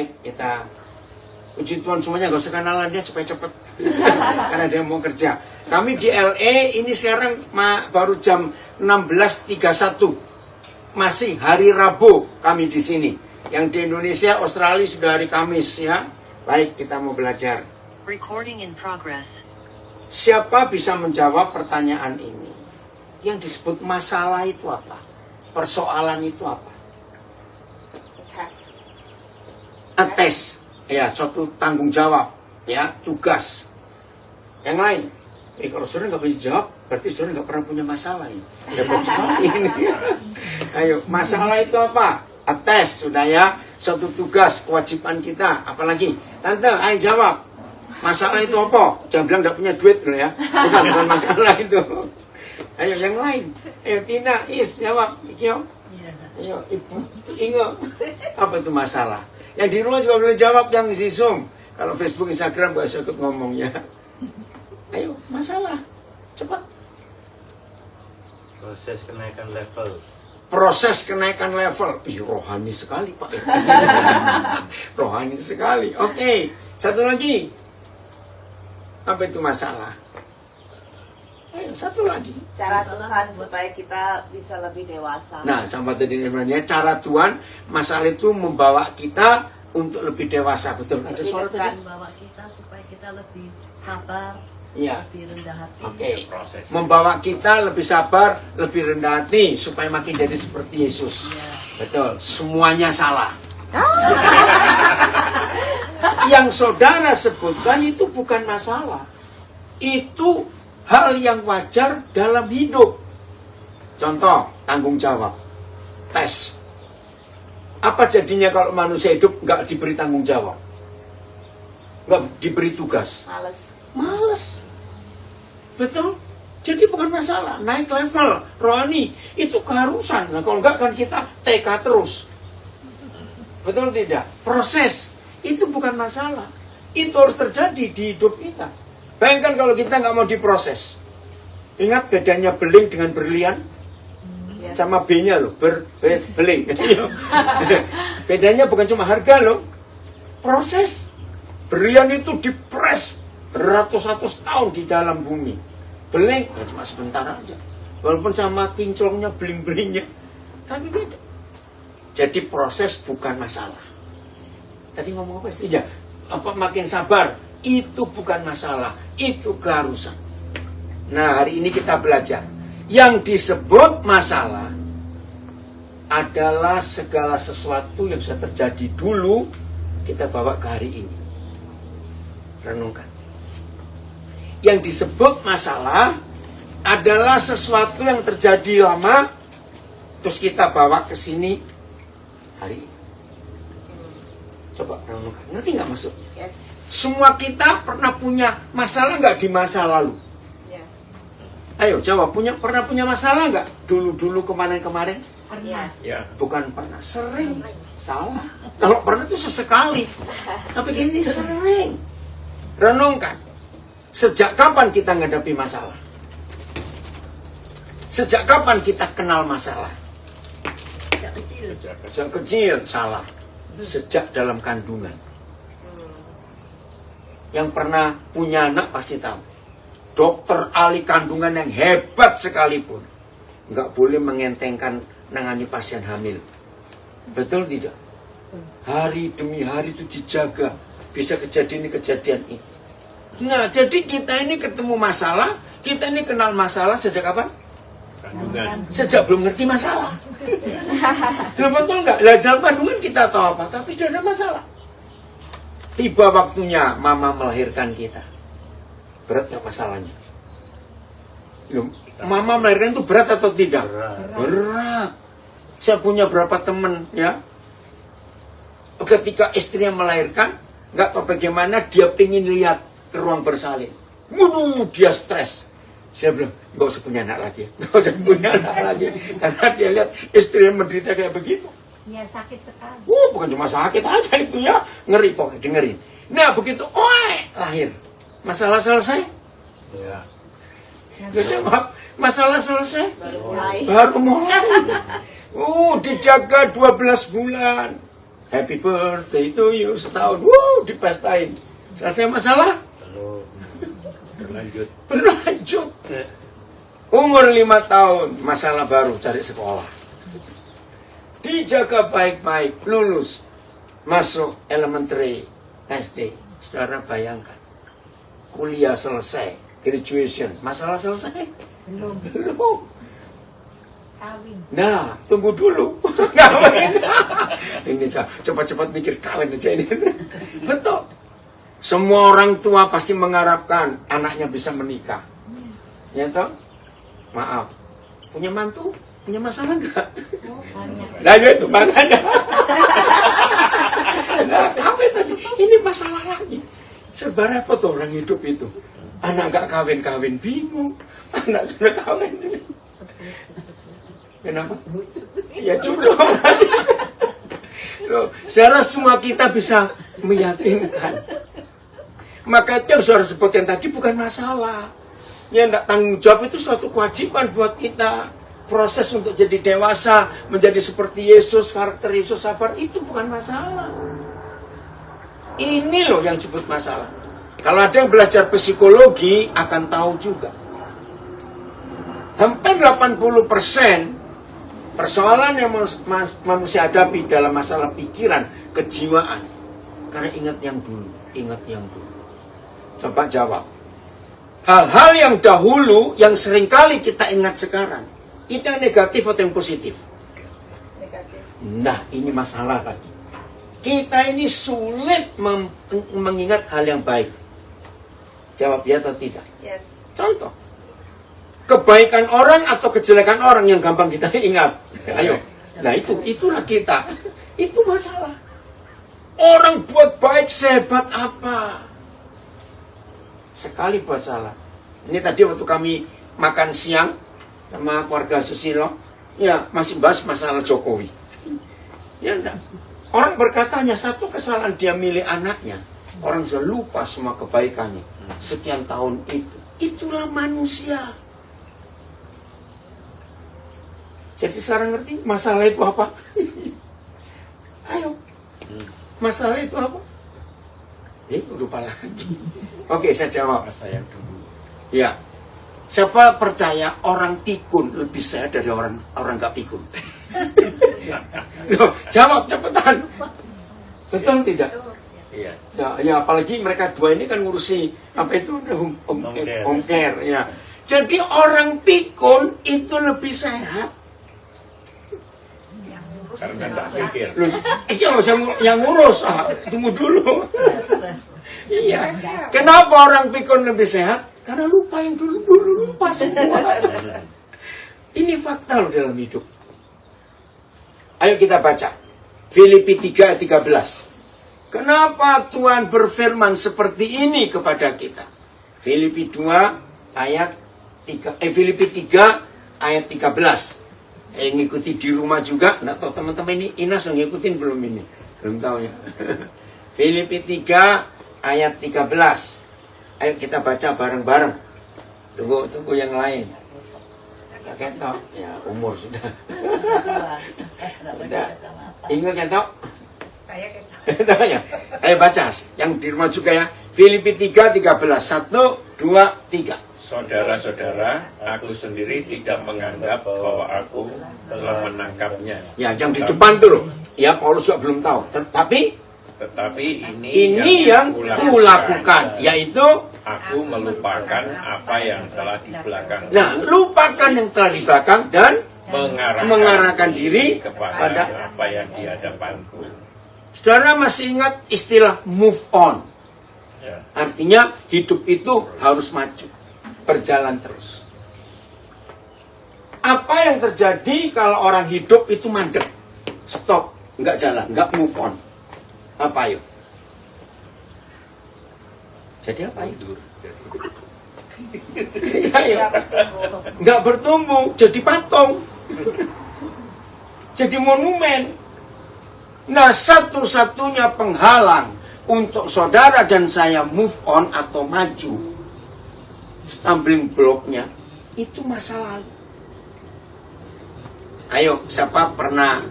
baik, kita puji Tuhan semuanya, gak usah kenalan dia supaya cepet. Karena dia mau kerja. Kami di LA ini sekarang baru jam 16.31. Masih hari Rabu kami di sini. Yang di Indonesia, Australia sudah hari Kamis ya. Baik, kita mau belajar. Recording in progress. Siapa bisa menjawab pertanyaan ini? Yang disebut masalah itu apa? Persoalan itu apa? Tes. Ya, suatu tanggung jawab. Ya, tugas. Yang lain. Kalau saudara nggak bisa jawab, berarti saudara nggak pernah punya masalah ini. Dapat jawab ini. Ayo, masalah itu apa? Tes, sudah ya. Suatu tugas, kewajiban kita. Apalagi? Tante, ayo jawab. Masalah itu apa? Jangan bilang nggak punya duit loh ya. Bukan masalah itu. Ayo, yang lain. Ayo, Tina, Is, jawab. Ayo, Ibu, Ingo. Apa itu masalah? Yang di rumah juga boleh jawab, yang di Zoom. Kalau Facebook, Instagram, gak usah ikut ngomong ya. Ayo, masalah. Cepat. Proses kenaikan level. Proses kenaikan level. Ih, rohani sekali, Pak. Rohani sekali. Oke, satu lagi. Apa itu masalah? Ayo, satu lagi. Cara Tuhan supaya kita bisa lebih dewasa. Nah, sama tadi namanya cara Tuhan, masalah itu membawa kita untuk lebih dewasa, betul? Ada suara tadi? Membawa kita supaya kita lebih sabar, Iya. lebih rendah hati. Oke. Proses. Membawa kita lebih sabar, lebih rendah hati supaya makin jadi seperti Yesus. Betul. Semuanya salah. Yang saudara sebutkan itu bukan masalah. Itu hal yang wajar dalam hidup. Contoh, tanggung jawab. Tes. Apa jadinya kalau manusia hidup nggak diberi tanggung jawab? Nggak diberi tugas? Males. Betul? Jadi bukan masalah. Naik level, rohani, itu keharusan. Nah, kalau nggak kan kita TK terus. Betul tidak? Proses. Itu bukan masalah. Itu harus terjadi di hidup kita. Bayangkan kalau kita nggak mau diproses. Ingat bedanya beling dengan berlian? Sama B-nya loh, beling. Bedanya bukan cuma harga loh. Proses. Berlian itu dipres beratus-ratus tahun di dalam bumi. Beling, ya cuma sebentar aja. Walaupun sama kinclongnya, beling-belingnya. Tapi beda. Jadi proses bukan masalah. Tadi ngomong apa sih? Ya, apa makin sabar? Itu bukan masalah, itu keharusan. Nah, hari ini kita belajar. Yang disebut masalah adalah segala sesuatu yang sudah terjadi dulu, kita bawa ke hari ini. Renungkan. Yang disebut masalah adalah sesuatu yang terjadi lama, terus kita bawa ke sini hari ini. Coba renungkan. Ngerti nggak maksudnya? Yes. Semua kita pernah punya masalah nggak di masa lalu? Yes. Ayo jawab, pernah punya masalah nggak? Dulu kemarin? Iya. Ya. Bukan pernah, sering. Salah. Kalau pernah itu sesekali. Tapi ini sering. Renungkan. Sejak kapan kita menghadapi masalah? Sejak kapan kita kenal masalah? Sejak kecil. Sejak kecil, salah. Sejak dalam kandungan. Yang pernah punya anak pasti tahu. Dokter ahli kandungan yang hebat sekalipun nggak boleh mengentengkan nangani pasien hamil. Betul tidak? Hari demi hari itu dijaga. Bisa kejadian ini. Nah, jadi kita ini ketemu masalah, kita ini kenal masalah sejak kapan? Kandungan. Sejak belum ngerti masalah. Betul nggak? Dalam kandungan kita tahu apa, tapi sudah ada masalah. Tiba waktunya mama melahirkan kita. Berat nggak masalahnya? Mama melahirkan itu berat atau tidak? Berat. Saya punya berapa teman ya. Ketika istrinya melahirkan, nggak tahu bagaimana dia pengen lihat ke ruang bersalin. Waduh, dia stres. Saya bilang, nggak usah punya anak lagi. Nggak usah punya anak lagi. Karena dia lihat istrinya menderita kayak begitu. Ya sakit sekali. Bukan cuma sakit aja itu ya. Ngeri pokoknya, dengerin. Nah begitu, lahir. Masalah selesai? Ya. Jawab, masalah selesai? Baru mulai. Baru mulai. Dijaga 12 bulan. Happy birthday to you, setahun, wow, dipestain. Selesai masalah, Lalu berlanjut. berlanjut. Umur 5 tahun, masalah baru, cari sekolah. Dijaga baik-baik, lulus, masuk elementary SD. Saudara bayangkan, kuliah selesai, graduation, masalah selesai? Belum. Kawin. Nah, tunggu dulu. Kawin. Ini cepat-cepat mikir kawin aja ini. Betul. Semua orang tua pasti mengharapkan anaknya bisa menikah. Ya toh? Maaf. Punya mantu? Punya masalah enggak? Nah itu makanya. Nah, kawin tadi. Ini masalah lagi. Serba repot orang hidup itu. Anak enggak kawin-kawin bingung. Anak sudah kawin. Kenapa? Ya jodoh. Loh, saudara, semua kita bisa meyakinkan. Maka itu yang saudara sebutkan tadi bukan masalah. Yang tidak tanggung jawab itu suatu kewajiban buat kita. Proses untuk jadi dewasa, menjadi seperti Yesus, karakter Yesus sabar, itu bukan masalah. Ini loh yang disebut masalah. Kalau ada yang belajar psikologi akan tahu juga. Hampir 80% persoalan yang manusia hadapi dalam masalah pikiran, kejiwaan. Karena ingat yang dulu, ingat yang dulu. Coba jawab. Hal-hal yang dahulu, yang seringkali kita ingat sekarang, itu yang negatif atau yang positif? Negatif. Nah, ini masalah tadi. Kita ini sulit mengingat hal yang baik. Jawab ya atau tidak? Yes. Contoh. Kebaikan orang atau kejelekan orang yang gampang kita ingat. Ayo. Nah itulah kita. Itu masalah. Orang buat baik sehebat apa? Sekali buat salah. Ini tadi waktu kami makan siang sama keluarga Susilo, ya masih bahas masalah Jokowi. Ya enggak. Orang berkata hanya satu kesalahan dia milih anaknya. Orang sudah lupa semua kebaikannya. Sekian tahun itu. Itulah manusia. Jadi sekarang ngerti masalah itu apa? Ayo. Masalah itu apa? Lupa lagi. Oke, saya jawab. Masa yang dulu. Ya. Siapa percaya orang pikun lebih sehat dari orang nggak pikun? Loh, jawab cepetan. Betul tidak? Iya. Ya, apalagi mereka dua ini kan ngurusi apa itu home care. Ya. Jadi orang pikun itu lebih sehat. Karena tak pikir. Loh, itu yang ngurus, tunggu dulu. Iya. Kenapa orang pikun lebih sehat? Karena lupa yang dulu lupa semua. Ini fakta loh dalam hidup. Ayo kita baca. Filipi 3 ayat 13. Kenapa Tuhan berfirman seperti ini kepada kita? Filipi 2 ayat 3. Filipi 3 ayat 13. Ngikuti di rumah juga. Nggak tahu teman-teman ini Inas yang ngikutin belum ini? Belum tahu ya. Filipi 3 ayat 13. Ayo kita baca bareng-bareng. Tunggu yang lain. Kakek tahu? Ya umur sudah. Udah. Ingat kan tahu? Saya kita. Ya. Ayo baca. Yang di rumah juga ya. Filipi 3 13. 1, 2, 3. Saudara-saudara, aku sendiri tidak menganggap bahwa aku telah menangkapnya. Ya, yang di depan tuh loh. Ya, Paulus juga belum tahu. Tetapi ini yang kulakukan, yaitu aku melupakan apa yang telah di belakang. Nah, lupakan yang telah di belakang dan mengarahkan diri kepada apa yang di hadapanku. Saudara masih ingat istilah move on? Ya. Artinya hidup itu harus maju, berjalan terus. Apa yang terjadi kalau orang hidup itu mandek, stop, nggak jalan, nggak move on? Apa yuk? Jadi apa yuk? Nggak bertumbuh, jadi patung, jadi monumen. Nah, satu-satunya penghalang untuk saudara dan saya move on atau maju, stumbling blocknya itu masa lalu. Ayo, siapa pernah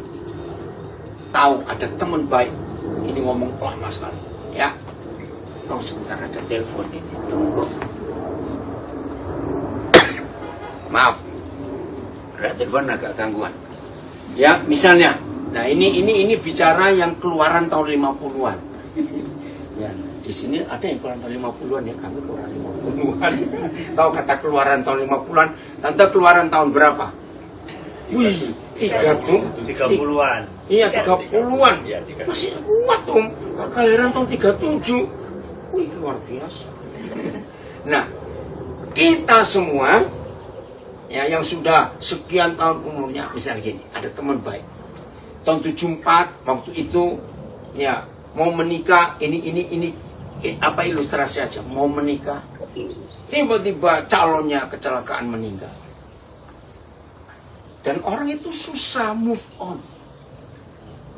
tahu ada teman baik, ini ngomong lama sekali, ya. Oh sebentar ada telepon ini. Maaf, ada telepon agak gangguan. Ya, misalnya, nah ini bicara yang keluaran tahun 50-an. Ya, di sini ada yang keluaran tahun 50-an ya, kami keluaran 50-an. Tahu kata keluaran tahun 50-an, tante keluaran tahun berapa? Wih, 30-an. Iya, 30-an. Iya, 30. Masih kuat, Om. Kelahiran tahun 37. Wih, luar biasa. Nah, kita semua ya yang sudah sekian tahun umurnya, misalnya gini, ada teman baik. Tahun 74 waktu itu ya mau menikah, ini apa ilustrasi aja, mau menikah. Tiba-tiba calonnya kecelakaan meninggal. Dan orang itu susah move on.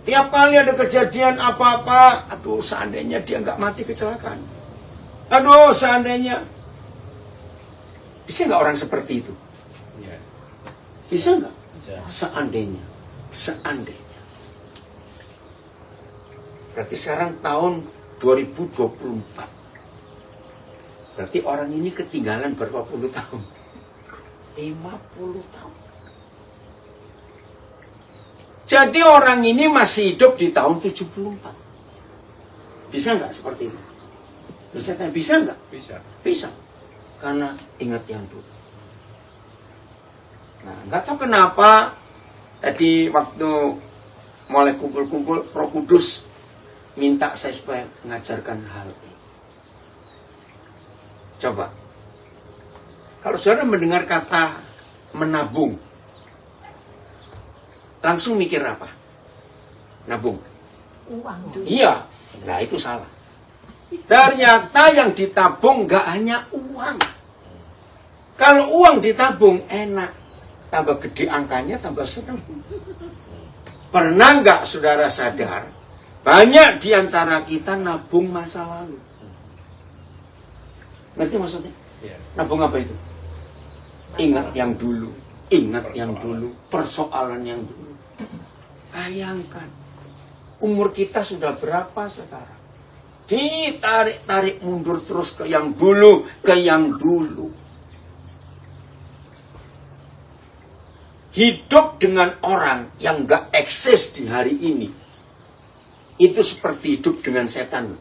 Tiap kali ada kejadian apa-apa, aduh seandainya dia nggak mati kecelakaan. Aduh seandainya. Bisa nggak orang seperti itu? Ya. Bisa nggak? Bisa. Seandainya. Berarti sekarang tahun 2024. Berarti orang ini ketinggalan berapa puluh tahun? 50 tahun. Jadi orang ini masih hidup di tahun 74. Bisa nggak seperti itu? Bisa nggak? Bisa. Bisa. Karena ingat yang dulu. Nah, nggak tahu kenapa tadi waktu mulai kumpul-kumpul, Roh Kudus minta saya supaya mengajarkan hal ini. Coba. Kalau saudara mendengar kata menabung, langsung mikir apa? Nabung. Uang. Iya. Nah itu salah. Ternyata yang ditabung nggak hanya uang. Kalau uang ditabung enak. Tambah gede angkanya, tambah senang. Pernah nggak saudara sadar? Banyak diantara kita nabung masa lalu. Ngerti maksudnya? Ya. Nabung apa itu? Ingat yang dulu. Ingat yang dulu. Persoalan yang dulu. Bayangkan. Umur kita sudah berapa sekarang? Ditarik-tarik mundur terus ke yang dulu. Ke yang dulu. Hidup dengan orang yang gak eksis di hari ini. Itu seperti hidup dengan setan.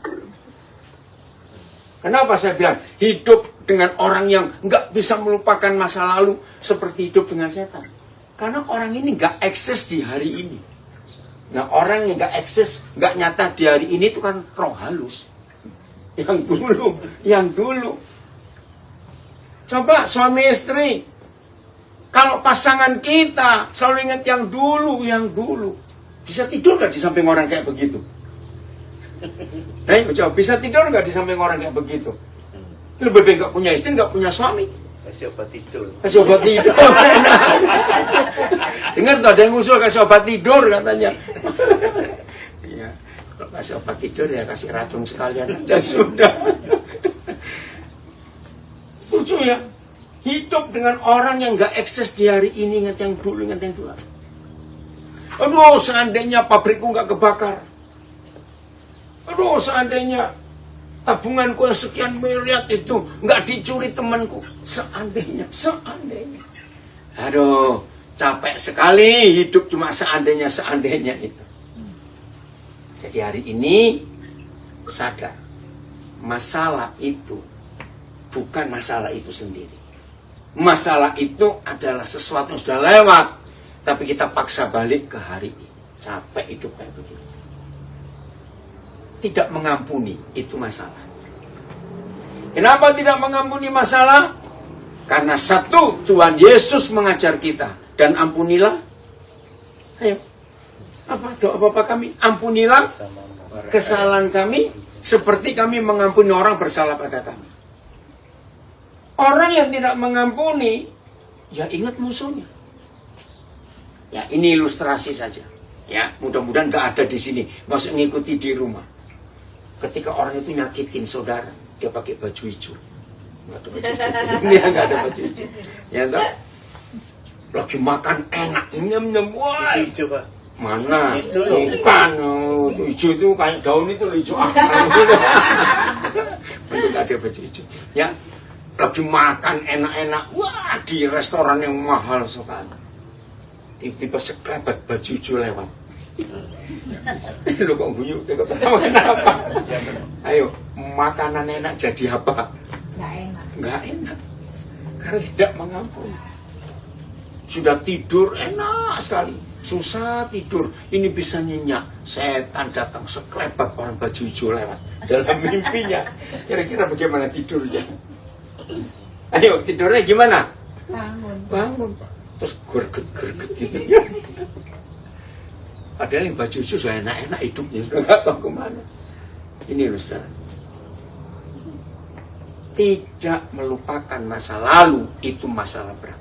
Kenapa saya bilang hidup dengan orang yang gak bisa melupakan masa lalu seperti hidup dengan setan? Karena orang ini gak eksis di hari ini. Nah orang yang gak eksis, gak nyata di hari ini itu kan roh halus. Yang dulu. Coba suami istri. Kalau pasangan kita selalu ingat yang dulu. Bisa tidur gak di samping orang kayak begitu? Coba bisa tidur gak di samping orang kayak begitu? Lebih baik gak punya istri, gak punya suami. Kasih obat tidur. Kasih obat tidur. Dengar tuh ada yang ngusul kasih obat tidur katanya. Iya, kalau kasih obat tidur ya kasih racun sekalian aja sudah. Lucu ya. Hidup dengan orang yang gak eksis di hari ini, ingat yang dulu. Aduh, seandainya pabrikku gak kebakar. Aduh, seandainya tabunganku yang sekian miliar itu gak dicuri temanku. Seandainya. Aduh, capek sekali hidup cuma seandainya itu. Jadi hari ini sadar, masalah itu bukan masalah itu sendiri. Masalah itu adalah sesuatu yang sudah lewat. Tapi kita paksa balik ke hari ini. Capek hidup kayak begitu. Tidak mengampuni, itu masalah. Kenapa tidak mengampuni masalah? Karena satu, Tuhan Yesus mengajar kita. Dan ampunilah. Ayo. Apa doa Bapa kami? Ampunilah kesalahan kami. Seperti kami mengampuni orang bersalah pada kami. Orang yang tidak mengampuni, ya ingat musuhnya. Ya ini ilustrasi saja. Ya mudah-mudahan gak ada di sini. Masuk ngikuti di rumah. Ketika orang itu nyakitin saudara, dia pakai baju hijau. Gak ada baju hijau. Di sini gak ada baju hijau. Ya toh? Lagi makan enak, nyem-nyem. Wah. Hijau, Pak. Mana? Itu loh. Bukan. Itu hijau itu kayak daun itu loh, hijau akar. Bentuk ada baju hijau. Ya, lagi makan enak-enak. Wah, di restoran yang mahal sekali. Tiba-tiba sekelebat baju hijau lewat. Lu kok bunyi? Kenapa? Ayo, makanan enak jadi apa? Nggak enak. Nggak enak. Karena tidak mengampuni. Sudah tidur enak sekali. Susah tidur, ini bisa nyenyak. Setan datang sekelebat orang baju hijau lewat dalam mimpinya. Kira-kira bagaimana tidurnya? Ayo, tidurnya gimana? Bangun. Terus gerget-gerget gitu. Padahal yang baju hijau sudah enak-enak hidupnya, sudah nggak tahu kemana. Ini loh saudara. Tidak melupakan masa lalu itu masalah berat.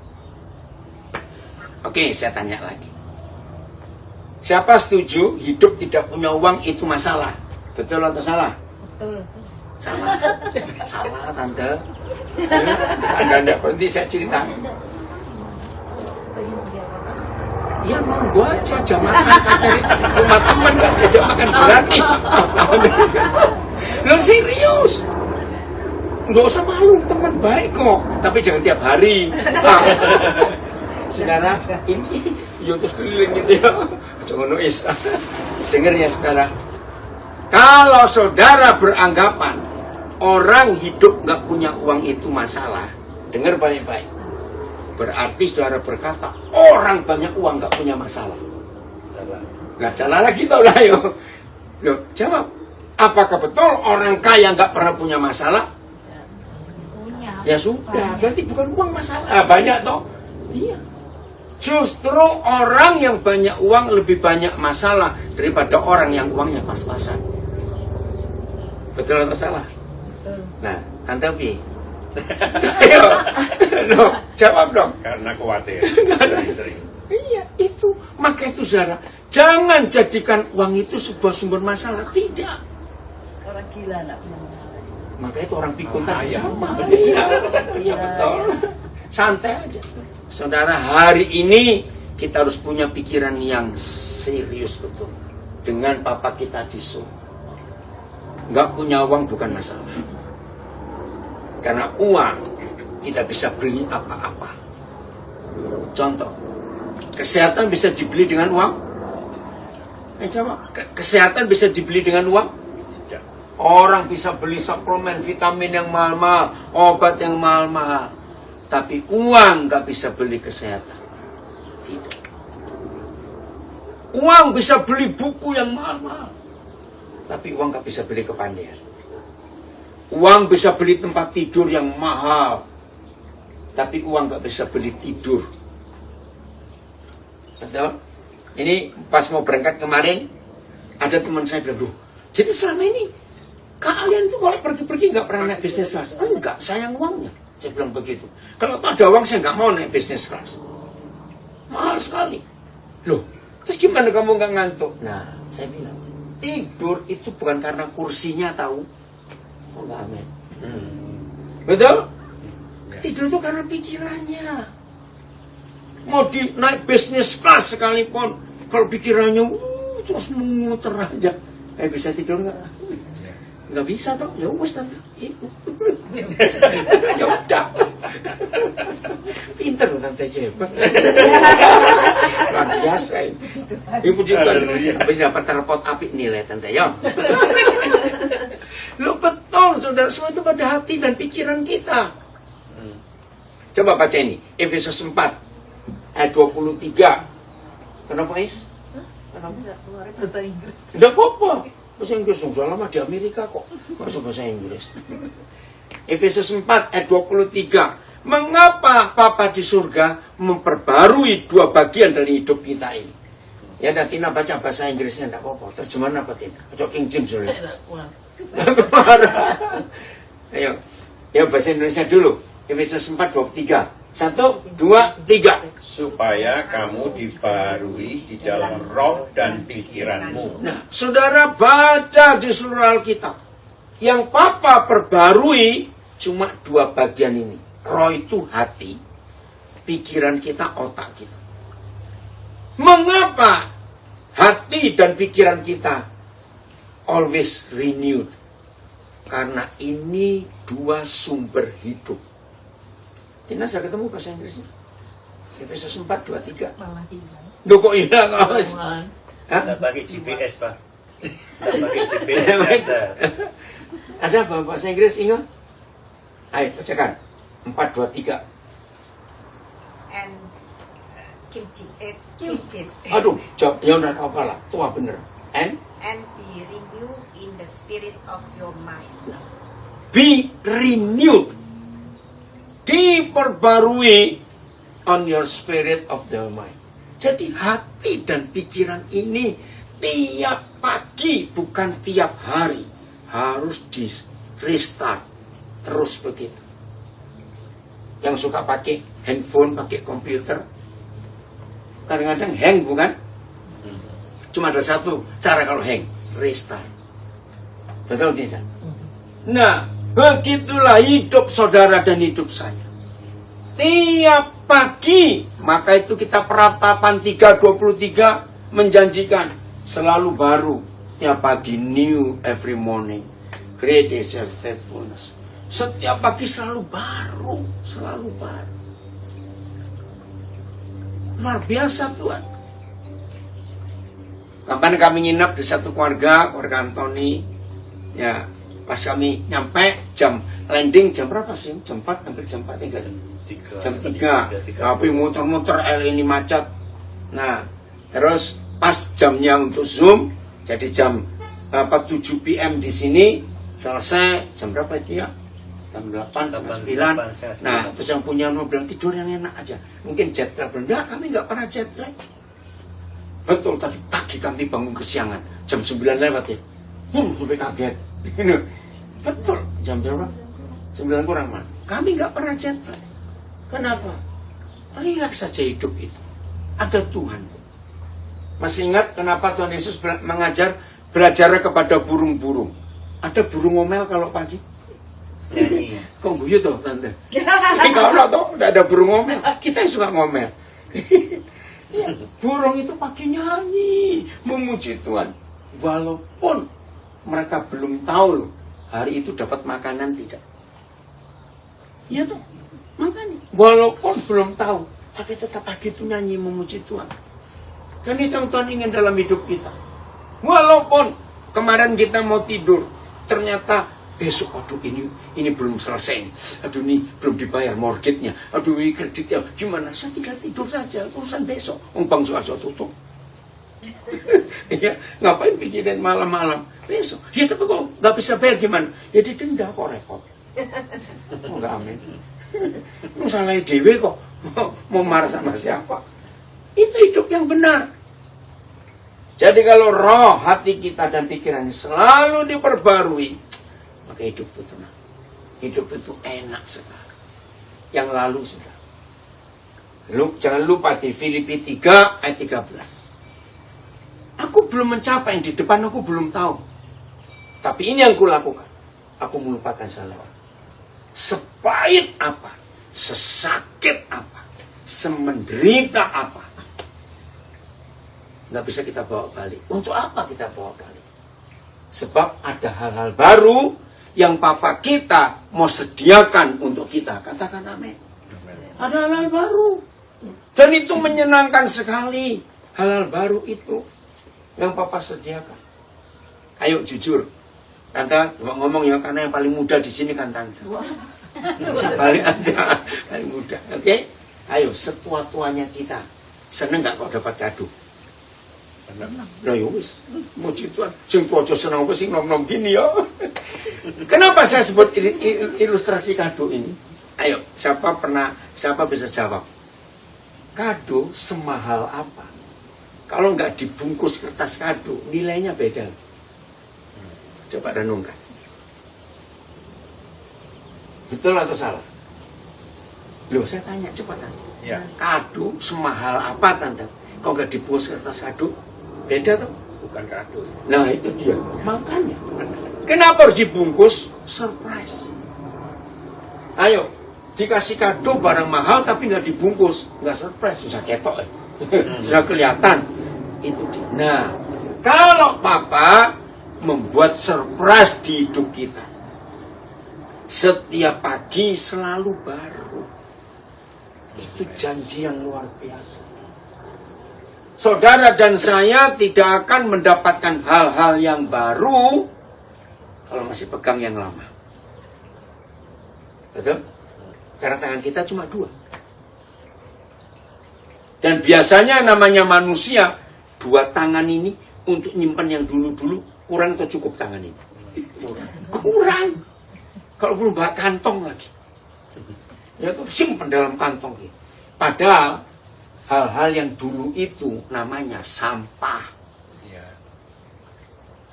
Oke, saya tanya lagi. Siapa setuju hidup tidak punya uang itu masalah? Betul atau salah? Betul. Salah. Salah, Tante. Anda berhenti saya cerita. Ya monggo aja, jam makan cari rumah teman kan jam makan gratis. Lo serius? Nggak usah malu, teman baik kok. Tapi jangan tiap hari. Saudara, ini terus keliling gitu ya. Jangan nuis. Dengar ya saudara. Kalau saudara beranggapan orang hidup nggak punya uang itu masalah, dengar baik-baik. Berarti saudara berkata orang banyak uang nggak punya masalah. Salah. Nah salah lagi tau lah yo. Loh, jawab. Apakah betul orang kaya nggak pernah punya masalah? Punya. Ya sudah, berarti bukan uang masalah. Banyak toh? Iya. Justru orang yang banyak uang lebih banyak masalah daripada orang yang uangnya pas-pasan. Betul atau salah? Betul. Nah, Tante Pi. Ayo, no, jawab dong. Karena khawatir sering-sering. Iya, itu. Maka itu Zara, jangan jadikan uang itu sebuah sumber masalah. Tidak. Orang gila nak punya masalah. Maka itu orang pikun tadi Ayam. sama. Iya, betul. Santai aja. Saudara, hari ini kita harus punya pikiran yang serius betul. Dengan papa kita di surga. Nggak punya uang bukan masalah. Karena uang tidak bisa beli apa-apa. Contoh, kesehatan bisa dibeli dengan uang? Coba, kesehatan bisa dibeli dengan uang? Ya. Orang bisa beli suplemen vitamin yang mahal-mahal, obat yang mahal-mahal. Tapi uang nggak bisa beli kesehatan. Tidak. Uang bisa beli buku yang mahal-mahal. Tapi uang nggak bisa beli kepandaian. Uang bisa beli tempat tidur yang mahal. Tapi uang nggak bisa beli tidur. Betul? Ini pas mau berangkat kemarin, ada teman saya bilang, "Duh, jadi selama ini kalian tuh kalau pergi-pergi nggak pernah naik bisnis kelas?" Enggak, sayang uangnya. Saya bilang begitu. Kalau tak ada uang saya nggak mau naik bisnis kelas. Mahal sekali. Loh, terus gimana kamu nggak ngantuk? Nah, saya bilang, tidur itu bukan karena kursinya tahu. Oh nggak amin. Betul? Tidur itu karena pikirannya. Mau di naik bisnis kelas sekalipun, kalau pikirannya terus muter aja. Bisa tidur nggak? Nggak bisa toh? Ya wes tante. Ya udah. Pinter loh tante hebat. Luar biasa ini. Ibu juga habis dapat telepon api nilai tante ya. Lo betul saudara, semua itu pada hati dan pikiran kita. Coba baca ini, Efesus 4 ayat 23. Kenapa Is? Kenapa? Bahasa Inggris. Tidak apa-apa. Bahasa Inggris sudah lama di Amerika kok. Masuk bahasa Inggris. Efesus 4 ayat 23. Mengapa Papa di surga memperbarui dua bagian dari hidup kita ini? Ya, dan Tina baca bahasa Inggrisnya tidak apa-apa. Terjemahan apa Tina? Baca King James dulu. Ayo, ya bahasa Indonesia dulu. Efesus 4 23. 1, 2, 3. Supaya kamu dibarui di dalam roh dan pikiranmu. Nah, saudara baca di seluruh Alkitab. Yang Papa perbarui cuma dua bagian ini. Roh itu hati, pikiran kita, otak kita. Mengapa hati dan pikiran kita always renewed. Karena ini dua sumber hidup. Tina sudah ketemu bahasa Inggrisnya? Efesus 4:23. Malah hilang. Duh kok hilang, Mas? Malah. Hah? Kita pakai GPS, Pak. Kita pakai GPS biasa. Ada apa bahasa Inggris, Ingo? Ayo, bacakan. 4:23. And kimchi. Aduh, jawabnya udah apa lah. Tua bener. And be renewed in the spirit of your mind. Be renewed. Diperbarui on your spirit of the mind. Jadi hati dan pikiran ini tiap pagi, bukan tiap hari. Harus di restart. Terus begitu. Yang suka pakai handphone, pakai komputer, kadang-kadang hang, bukan? Cuma ada satu cara kalau hang, restart. Betul tidak? Nah, begitulah hidup saudara dan hidup saya. Tiap pagi, maka itu kita peratapan 3:23 menjanjikan selalu baru. Tiap pagi, new every morning. Great is your faithfulness. Setiap pagi selalu baru, selalu baru. Luar biasa Tuhan. Kapan kami nginap di satu keluarga Anthony, ya pas kami nyampe landing jam berapa sih? Jam 4, hampir jam 4, jam 3. Tapi muter-muter ini macet. Nah, terus pas jamnya untuk Zoom, jadi jam 7 PM di sini, selesai jam berapa itu ya? Jam 8 sampai 9. Nah, terus yang punya mau bilang tidur yang enak aja. Mungkin jet lag. Enggak, kami nggak pernah jet lag. Betul, tadi pagi kami bangun kesiangan. Jam 9 lewat ya. Sampai kaget. Betul, jam berapa? 9 kurang mana? Kami nggak pernah jet lag. Kenapa? Relax saja hidup itu. Ada Tuhan. Masih ingat kenapa Tuhan Yesus mengajar belajar kepada burung-burung? Ada burung ngomel kalau pagi? Nyanyi. Kok guyu tuh tante? Kalau tuh udah ada burung ngomel, kita yang suka ngomel. Ya, burung itu pagi nyanyi, memuji Tuhan. Walaupun mereka belum tahu loh, hari itu dapat makanan tidak. Iya tuh, makanya. Walaupun belum tahu, tapi tetap pagi itu nyanyi memuji Tuhan. Dan itu yang Tuhan ingin dalam hidup kita. Walaupun kemarin kita mau tidur, ternyata besok, aduh ini belum selesai, aduh ini belum dibayar mortgage-nya, aduh ini kreditnya, gimana? Saya tinggal tidur saja, urusan besok. Bang Suarso tutup. Ya, ngapain pikirin malam-malam? Besok. Ya tapi kok nggak bisa bayar gimana? Ya didenda kok repot. Oh, nggak amin. Lu salah dewe kok mau marah sama siapa? Itu hidup yang benar. Jadi kalau roh, hati kita dan pikirannya selalu diperbarui, maka hidup itu tenang. Hidup itu enak sekali. Yang lalu sudah. Jangan lupa di Filipi 3 ayat 13. Aku belum mencapai yang di depan, aku belum tahu. Tapi ini yang kulakukan. Aku melupakan salah. Sepahit apa, sesakit apa, semenderita apa, nggak bisa kita bawa balik. Untuk apa kita bawa balik? Sebab ada hal-hal baru yang Papa kita mau sediakan untuk kita. Katakan amin. Ada hal-hal baru. Dan itu menyenangkan sekali. Hal-hal baru itu yang Papa sediakan. Ayo jujur. Tante, cuma ngomong ya, karena yang paling muda di sini kan Tante. Saya balik aja. Paling muda, oke? Ayo, setua-tuanya kita. Seneng nggak kok dapat kado? Nah ya wis, muji Tuhan. Sing tuaja seneng apa sing nom-nom gini ya. Kenapa saya sebut ilustrasi kado ini? Ayo, siapa bisa jawab? Kado semahal apa? Kalau nggak dibungkus kertas kado, nilainya beda. Coba renungkan. Betul atau salah? Loh, saya tanya cepatan. Ya. Kado semahal apa Tante? Kalau nggak dibungkus kertas kado, beda tuh. Bukan kado. Nah itu dia. Makanya. Kenapa harus dibungkus? Surprise. Ayo, dikasih kado barang mahal tapi nggak dibungkus, nggak surprise, susah ketok. Sudah kelihatan. Itu dia. Nah, kalau Papa membuat surprise di hidup kita, setiap pagi selalu baru, itu janji yang luar biasa. Saudara dan saya tidak akan mendapatkan hal-hal yang baru kalau masih pegang yang lama. Betul? Karena tangan kita cuma 2. Dan biasanya namanya manusia, 2 tangan ini untuk nyimpan yang dulu-dulu kurang atau cukup tangan ini? Kurang. Kalau belum bawa kantong lagi. Ya itu simpan dalam kantong. Padahal hal-hal yang dulu itu namanya sampah. Ya.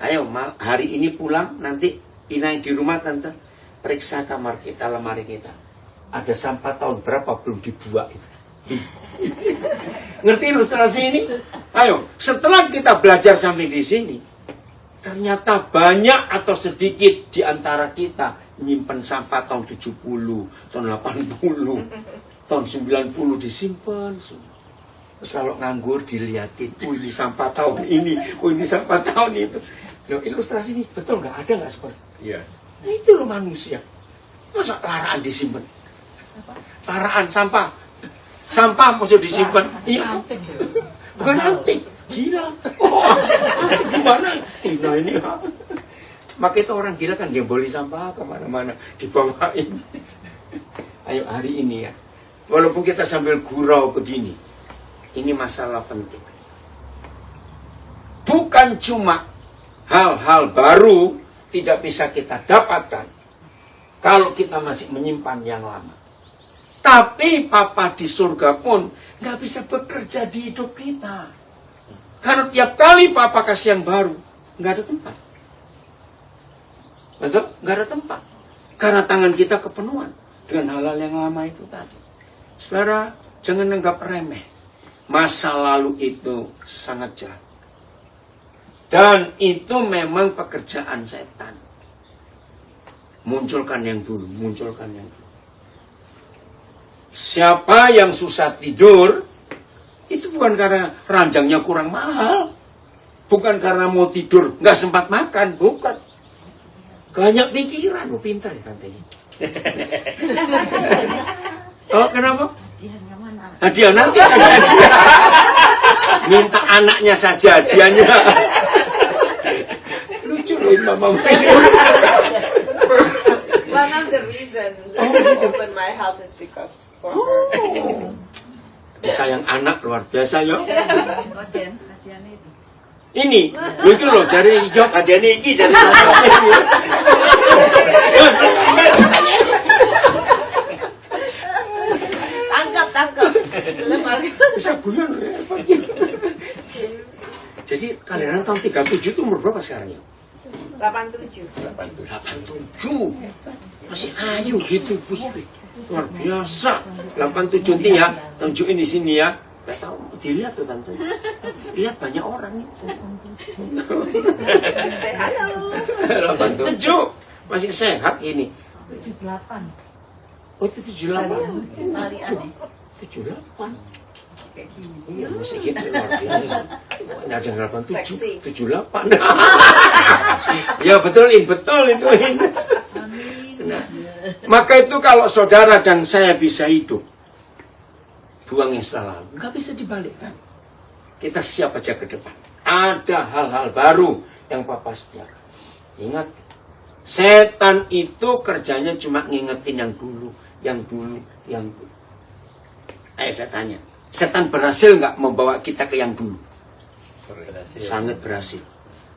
Ayo hari ini pulang, nanti Ina yang di rumah tante periksa kamar kita, lemari kita. Ada sampah tahun berapa belum dibuat itu. Ngerti ilustrasi ini? Ayo, setelah kita belajar sampai di sini, ternyata banyak atau sedikit di antara kita nyimpen sampah tahun 70, tahun 80, tahun 90 disimpan semua. Terus kalau nganggur dilihatin, oh ini sampah tahun ini, oh ini sampah tahun itu. Loh, ilustrasi ini betul nggak? Ada nggak seperti itu? Iya. Nah, itu loh manusia. Masa laraan disimpan? Laraan sampah. Sampah maksud disimpan. Iya. Bukan antik. Gila. Oh, antik gimana? Tina ini. Maka itu orang gila kan dia boleh sampah kemana-mana. Dibawain. Ayo hari ini ya. Walaupun kita sambil gurau begini. Ini masalah penting. Bukan cuma hal-hal baru tidak bisa kita dapatkan kalau kita masih menyimpan yang lama. Tapi Papa di surga pun nggak bisa bekerja di hidup kita. Karena tiap kali Papa kasih yang baru, nggak ada tempat. Betul? Nggak ada tempat. Karena tangan kita kepenuhan dengan hal-hal yang lama itu tadi. Saudara, jangan anggap remeh. Masa lalu itu sangat jahat. Dan itu memang pekerjaan setan. Munculkan yang dulu, munculkan yang dulu. Siapa yang susah tidur, itu bukan karena ranjangnya kurang mahal. Bukan karena mau tidur, nggak sempat makan, bukan. Banyak pikiran, pintar ya tante ini. Oh, kenapa? Hadiah nanti kasih hadiah. Minta anaknya saja hadiahnya. Lucu loh mama. One of the reason I open my house is because for her. Sayang anak luar biasa ya. Goden, hadiahnya itu. Ini, lucu loh, cari hijau hadiahnya ini jadi. Tangkap. Lemar. Bisa guyon ya. Jadi kalian tahun 37 itu umur berapa sekarang ya? 87. 87. Masih ayu gitu, Bus. Luar biasa. 87 nanti ya, tunjukin di sini ya. Gak tahu, dilihat tuh tante. Lihat banyak orang itu. Halo. 87. Masih sehat ini. 78. Oh itu 78. Mari aneh. 78. Iya masih gitu luar biasa. Ini ada yang 87, 78. Ya betul itu. Nah, maka itu kalau saudara dan saya bisa hidup, buang yang sudah lalu, nggak bisa dibalikkan. Kita siap aja ke depan. Ada hal-hal baru yang Papa sediakan. Ingat, setan itu kerjanya cuma ngingetin yang dulu. Ayo saya tanya, setan berhasil nggak membawa kita ke yang dulu? Berhasil. Sangat berhasil.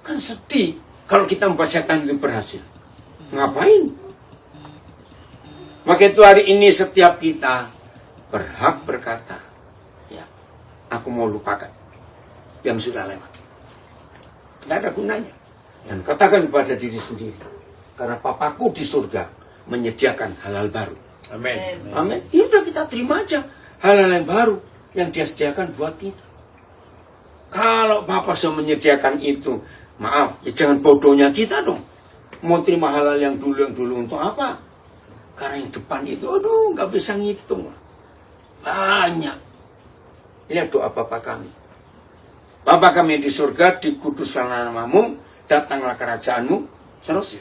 Kan sedih kalau kita membuat setan itu berhasil. Ngapain? Maka itu hari ini setiap kita berhak berkata, ya, aku mau lupakan yang sudah lewat. Tidak ada gunanya. Dan katakan kepada diri sendiri, karena Papaku di surga menyediakan hal-hal baru. Amin. Amin. Ya udah kita terima aja hal-hal yang baru yang dia sediakan buat kita. Kalau Papa sudah menyediakan itu, maaf, ya jangan bodohnya kita dong. Mau terima hal-hal yang dulu untuk apa? Karena yang depan itu, aduh, nggak bisa ngitung. Banyak. Lihat doa Bapak kami. Bapa kami di surga, dikuduskanlah namamu, datanglah kerajaanmu. Terus,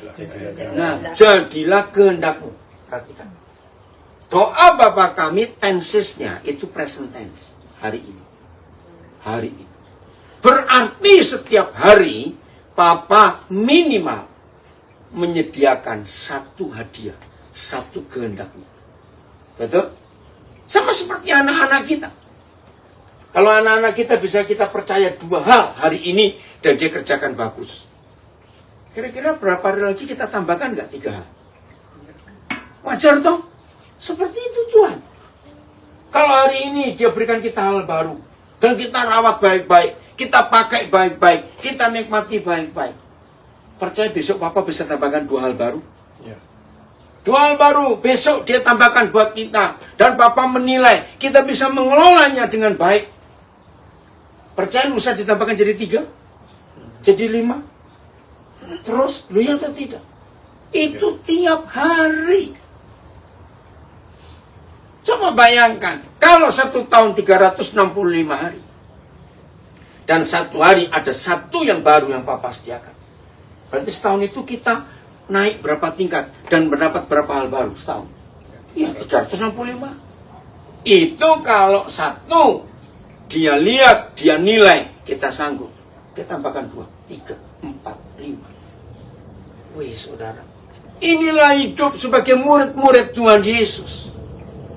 nah, jadilah kehendakmu. Perhatikan. Doa Bapa kami tensesnya itu present tense. Hari ini. Hari ini. Berarti setiap hari Papa minimal menyediakan satu hadiah, satu kehendaknya. Betul? Sama seperti anak-anak kita. Kalau anak-anak kita bisa kita percaya 2 hal hari ini dan dia kerjakan bagus. Kira-kira berapa hari lagi kita tambahkan nggak 3 hal? Wajar toh? Seperti itu Tuhan. Kalau hari ini dia berikan kita hal baru dan kita rawat baik-baik, kita pakai baik-baik, kita nikmati baik-baik. Percaya besok Papa bisa tambahkan 2 hal baru? Ya. 2 hal baru besok dia tambahkan buat kita dan Papa menilai kita bisa mengelolanya dengan baik. Percaya usah ditambahkan jadi 3, jadi 5. Terus, lu ya atau tidak? Itu tiap hari. Coba bayangkan, kalau 1 tahun 365 hari. Dan 1 hari ada 1 yang baru yang Papa sediakan. Berarti setahun itu kita naik berapa tingkat dan mendapat berapa hal baru setahun? Ya 365. Itu kalau 1 dia lihat, dia nilai, kita sanggup. Dia tambahkan 2, 3, 4, 5. Wih saudara, inilah hidup sebagai murid-murid Tuhan Yesus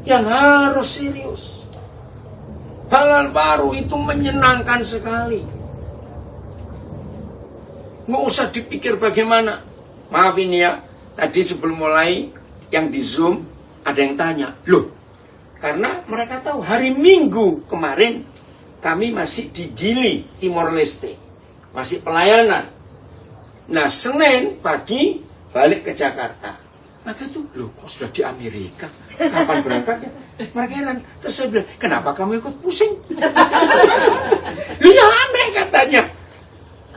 yang harus serius. Hal-hal baru itu menyenangkan sekali. Nggak usah dipikir bagaimana. Maafin ya, tadi sebelum mulai yang di Zoom ada yang tanya, loh, karena mereka tahu hari Minggu kemarin kami masih di Dili, Timor Leste, masih pelayanan. Nah, Senin pagi balik ke Jakarta. Maka tuh, loh kok sudah di Amerika? Kapan berangkatnya? Mereka heran. Terus saya bilang, kenapa kamu ikut pusing? Lu ya aneh katanya.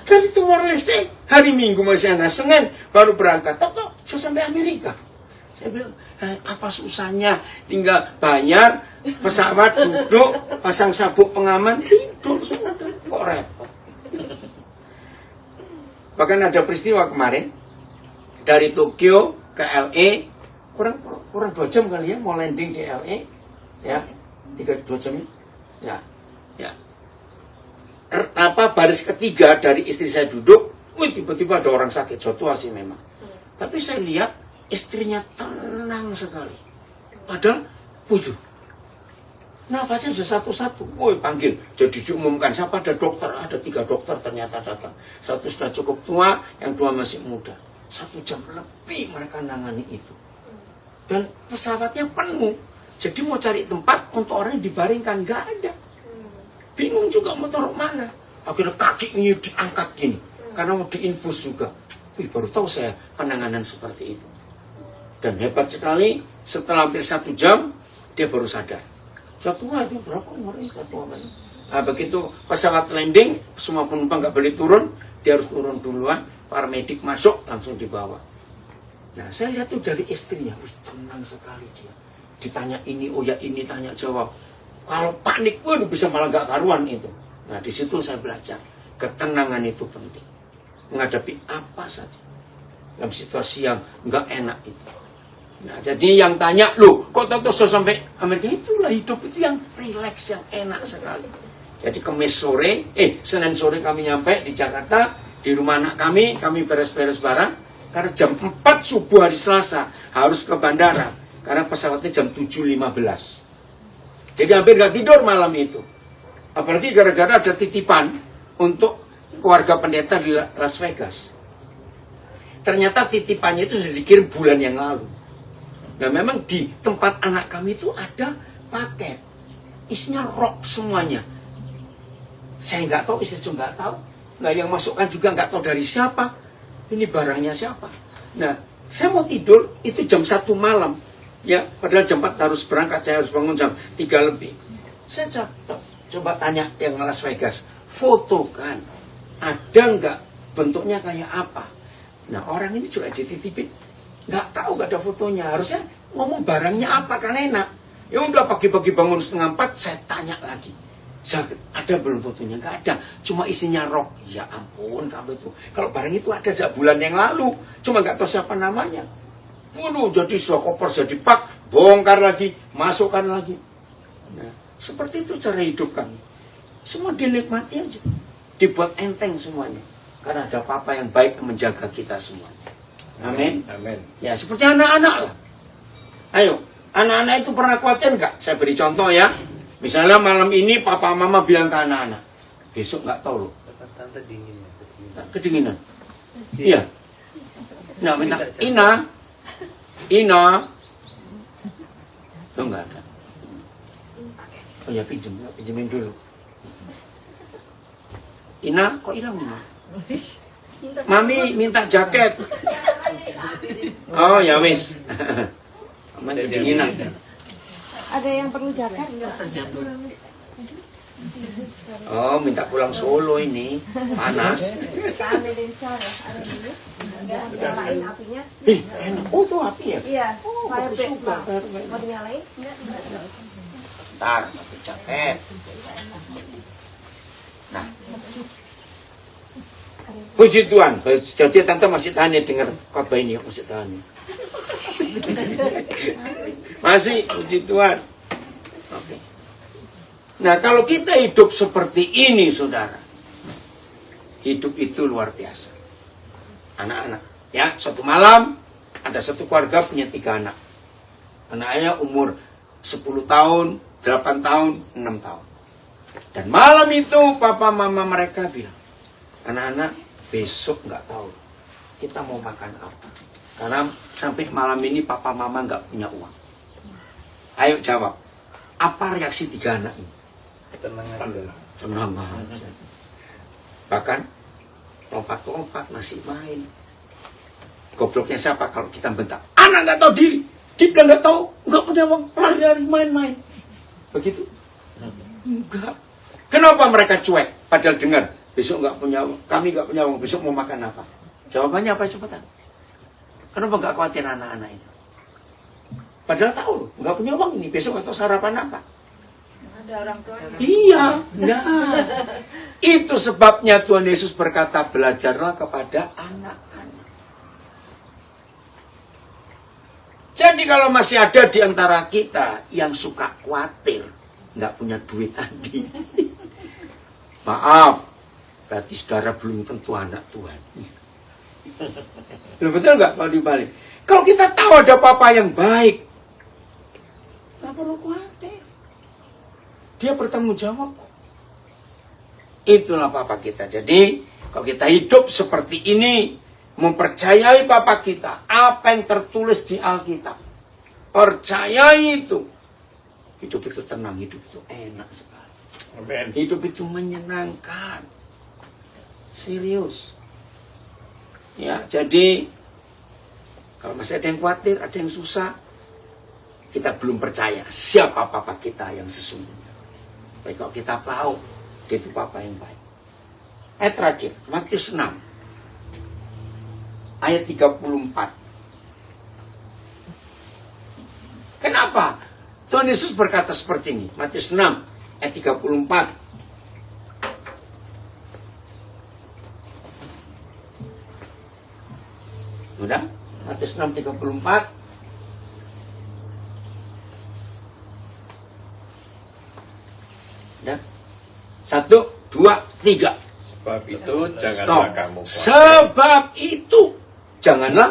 Dari Timor Leste, hari Minggu masih ada, Senin baru berangkat. Tahu, sudah sampai Amerika. Saya bilang, apa susahnya? Tinggal bayar, pesawat, duduk, pasang sabuk pengaman, tidur sudah. Kok repot? Bahkan ada peristiwa kemarin dari Tokyo ke LA kurang 2 jam kali ya, mau landing di LA ya, 2 jam ya. Baris ketiga dari istri saya duduk, tiba-tiba ada orang sakit, situasi memang. Tapi saya lihat istrinya tenang sekali, padahal buyut. Nafasnya sudah satu-satu. Woi, panggil. Jadi diumumkan, siapa ada dokter? Ada 3 dokter ternyata datang. 1 sudah cukup tua, yang 2 masih muda. 1 jam lebih mereka nangani itu. Dan pesawatnya penuh. Jadi mau cari tempat untuk orang yang dibaringkan. Nggak ada. Bingung juga mau taruh mana. Akhirnya kakinya diangkat gini. Karena mau diinfus juga. Wih, baru tahu saya penanganan seperti itu. Dan hebat sekali, setelah hampir 1 jam, dia baru sadar. Tua itu berapa umurnya? Nah, begitu pesawat landing, semua penumpang nggak boleh turun, dia harus turun duluan, paramedik masuk, langsung dibawa. Nah, saya lihat tuh dari istrinya, wih, tenang sekali dia. Ditanya ini, oh ya ini, tanya jawab. Kalau panik pun bisa malah nggak karuan itu. Nah, di situ saya belajar, ketenangan itu penting. Menghadapi apa saja dalam situasi yang nggak enak itu. Nah, jadi yang tanya, loh, kok terus sampai Amerika? Itulah hidup itu yang rileks, yang enak sekali. Jadi Senin sore kami nyampe di Jakarta, di rumah anak kami beres-beres barang. Karena jam 4 subuh hari Selasa harus ke bandara. Karena pesawatnya jam 7.15. Jadi hampir gak tidur malam itu. Apalagi gara-gara ada titipan untuk keluarga pendeta di Las Vegas. Ternyata titipannya itu sudah dikirim bulan yang lalu. Nah, memang di tempat anak kami itu ada paket. Isinya rok semuanya. Saya nggak tahu, istri juga nggak tahu. Nah, yang masukkan juga nggak tahu dari siapa. Ini barangnya siapa. Nah, saya mau tidur, itu jam 1 malam. Ya, padahal jam 4 harus berangkat, saya harus bangun jam 3 lebih. Saya coba tanya yang Las Vegas. Fotokan. Ada nggak bentuknya kayak apa? Nah, orang ini juga dititipin. Nggak tahu, nggak ada fotonya. Harusnya ngomong barangnya apa kan enak. Ya udah pagi-pagi bangun 3:30, saya tanya lagi. Ada belum fotonya? Nggak ada. Cuma isinya rok. Ya ampun, kamu itu. Kalau barang itu ada sejak bulan yang lalu. Cuma nggak tahu siapa namanya. Waduh, jadi koper jadi pak, bongkar lagi, masukkan lagi. Nah, seperti itu cara hidup kami. Semua dinikmati aja. Dibuat enteng semuanya. Karena ada Papa yang baik menjaga kita semuanya. Amin. Amin. Ya, seperti anak-anak lah. Ayo, anak-anak itu pernah khawatir nggak? Saya beri contoh ya. Misalnya malam ini Papa Mama bilang ke anak-anak, besok nggak tahu loh. Tante dingin ya. Kedinginan. Iya. Nah, minta Ina. Lo nggak ada. Oh ya, pinjemin dulu. Ina, kok hilang Ina? Mami minta jaket. Oh ya wis. Mama kedinginan. Ada yang perlu jaket? Oh, minta pulang Solo ini. Panas. Kita ambilin shower. Ada dulu. Nyalain apinya. Enak. Oh, itu api ya? Iya. Fire bagus pit, juga. Pak. Mau dinyalain? Enggak. Ntar, pakai jaket. Nah. Puji Tuhan. Jadi tante masih tahan ya dengar khotbah ini. Masih tahan ya. Masih, puji Tuhan. Oke. Nah, kalau kita hidup seperti ini, saudara, hidup itu luar biasa. Anak-anak, ya, suatu malam ada satu keluarga punya 3 anak. Anaknya umur 10 tahun, 8 tahun, 6 tahun. Dan malam itu papa mama mereka bilang, anak-anak besok nggak tahu kita mau makan apa. Karena sampai malam ini papa mama nggak punya uang. Ayo jawab, apa reaksi 3 anak ini? Tenang aja. Tenang aja. Bahkan lompat-lompat masih main. Gobloknya siapa kalau kita bentak? Anak nggak tahu diri, dia nggak tahu, nggak punya uang, lari-lari main-main. Begitu? Enggak. Kenapa mereka cuek? Padahal dengar besok nggak punya uang, kami nggak punya uang, besok mau makan apa? Jawabannya apa cepetan? Kenapa nggak khawatir anak-anak itu? Padahal tahu loh, nggak punya uang ini, besok nggak tahu sarapan apa. Ada orang tuanya. Iya, enggak. Itu sebabnya Tuhan Yesus berkata, belajarlah kepada anak-anak. Jadi kalau masih ada di antara kita yang suka khawatir, nggak punya duit tadi, maaf, berarti saudara belum tentu anak Tuhan. Loh, betul nggak kalau dibalik? Kalau kita tahu ada papa yang baik, nggak perlu khawatir. Dia bertanggung jawab. Itulah papa kita. Jadi, kalau kita hidup seperti ini, mempercayai papa kita, apa yang tertulis di Alkitab, percayai itu. Hidup itu tenang, hidup itu enak sekali. Amen. Hidup itu menyenangkan. Serius. Ya, jadi kalau masih ada yang khawatir, ada yang susah, kita belum percaya siapa papa kita yang sesungguhnya. Baik, kalau kita tahu dia itu papa yang baik. Ayat terakhir, Matius 6 ayat 34. Kenapa Tuhan Yesus berkata seperti ini? Matius 6 ayat 34. Udah? Matius 6:34. Ya. 1, 2, 3. Sebab itu janganlah Stop. kamu khawatir. Sebab itu janganlah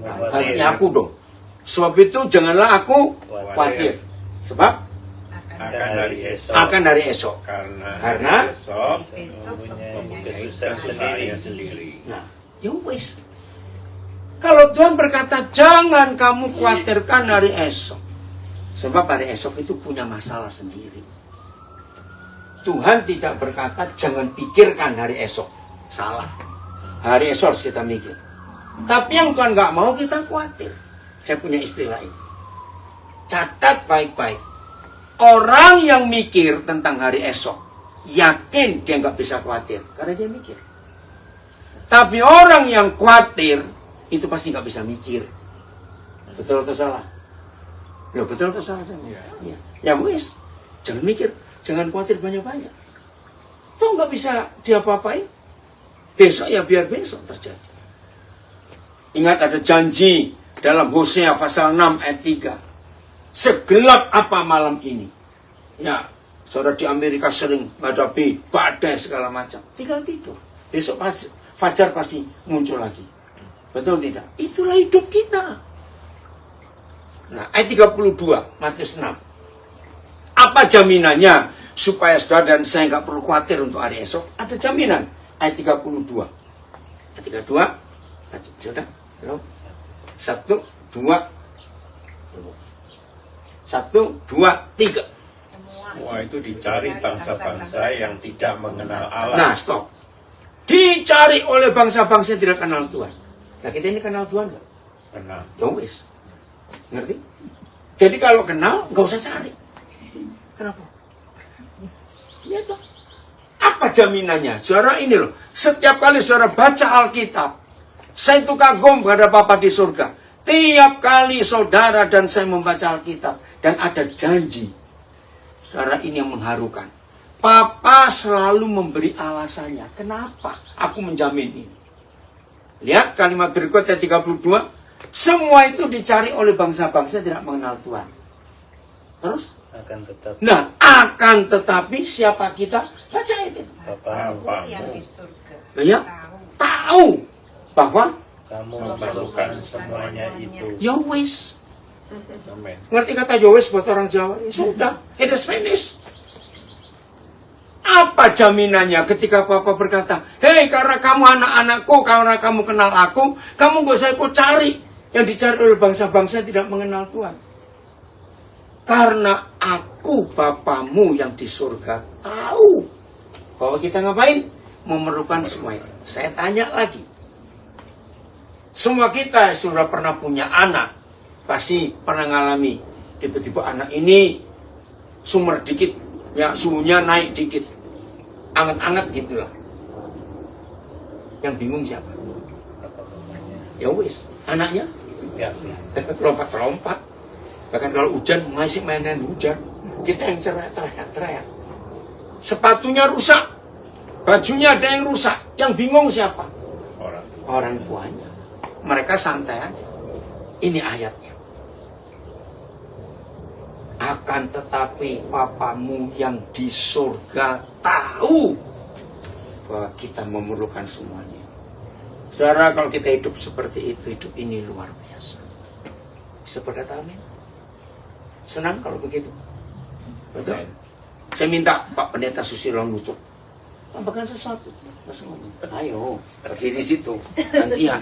Khawatir. Baliknya aku dong. Sebab itu janganlah aku khawatir. Sebab akan dari esok. Karena Karena esok Besok mempunyai kesusahannya sendiri. nah, ya wis. Kalau Tuhan berkata jangan kamu khawatirkan hari esok. Sebab hari esok itu punya masalah sendiri. Tuhan tidak berkata jangan pikirkan hari esok. Salah. Hari esok harus kita mikir. Tapi yang Tuhan nggak mau kita khawatir. Saya punya istilah ini. Catat baik-baik. Orang yang mikir tentang hari esok, yakin dia nggak bisa khawatir. Karena dia mikir. Tapi orang yang khawatir, itu pasti nggak bisa mikir. Betul atau salah? Loh, betul atau salah? Ya, ya wis. Jangan mikir. Jangan khawatir banyak-banyak. Toh nggak bisa diapa-apain. Besok ya biar besok terjadi. Ingat ada janji dalam Hosea pasal 6 ayat 3. Segelap apa malam ini? Ya, saudara di Amerika sering menghadapi badai segala macam. Tinggal tidur. Besok pasti, fajar pasti muncul lagi. Betul tidak? Itulah hidup kita. Nah, ayat 32, Matius 6. Apa jaminannya supaya saudara dan saya nggak perlu khawatir untuk hari esok? Ada jaminan. Ayat 32. Ayat 32. Sudah? Belum? 1, 2, 3. Semua itu dicari bangsa-bangsa yang tidak mengenal Allah. Nah, stop. Dicari oleh bangsa-bangsa yang tidak kenal Tuhan. Nah, kita ini kenal Tuhan nggak? Kenal. Ya wis. Ngerti? Jadi kalau kenal, nggak usah cari. Kenapa? Ya toh. Apa jaminannya? Saudara ini loh. Setiap kali saudara baca Alkitab, saya itu kagum pada Bapa di surga. Tiap kali saudara dan saya membaca Alkitab dan ada janji. Saudara, ini yang mengharukan. Papa selalu memberi alasannya. Kenapa aku menjamin ini? Lihat kalimat berikutnya 32. Semua itu dicari oleh bangsa-bangsa tidak mengenal Tuhan. Terus? Akan tetapi siapa kita? Baca itu. Bapa Yang di surga. Ya, tahu bahwa memerlukan semuanya itu. ya wis. Amin. Ngerti kata ya wis buat orang Jawa? Ya sudah, it is finished. Apa jaminannya ketika Papa berkata, hei karena kamu anak-anakku, karena kamu kenal aku, kamu gak usah ikut cari. Yang dicari oleh bangsa-bangsa tidak mengenal Tuhan. Karena aku Bapamu yang di surga tahu bahwa kita ngapain? Memerlukan semua itu. Saya tanya lagi. Semua kita sudah pernah punya anak. Pasti pernah ngalami. Tiba-tiba anak ini sumber dikit. Ya suhunya naik dikit. Anget-anget gitulah. Yang bingung siapa? Ya wis. Anaknya? Ya. Lompat-lompat. Bahkan kalau hujan masih mainan hujan. Kita yang teriak-teriak. Sepatunya rusak. Bajunya ada yang rusak. Yang bingung siapa? Orang tuanya. Mereka santai aja. Ini ayatnya. Akan tetapi Papamu yang di surga tahu bahwa kita memerlukan semuanya. Saudara, kalau kita hidup seperti itu, hidup ini luar biasa. Bisa berkata amin? Senang kalau begitu? Betul? Saya minta Pak Pendeta Susilo nutup. Tambahkan sesuatu. Langsung ngomong. Ayo, berdiri di situ. Gantian.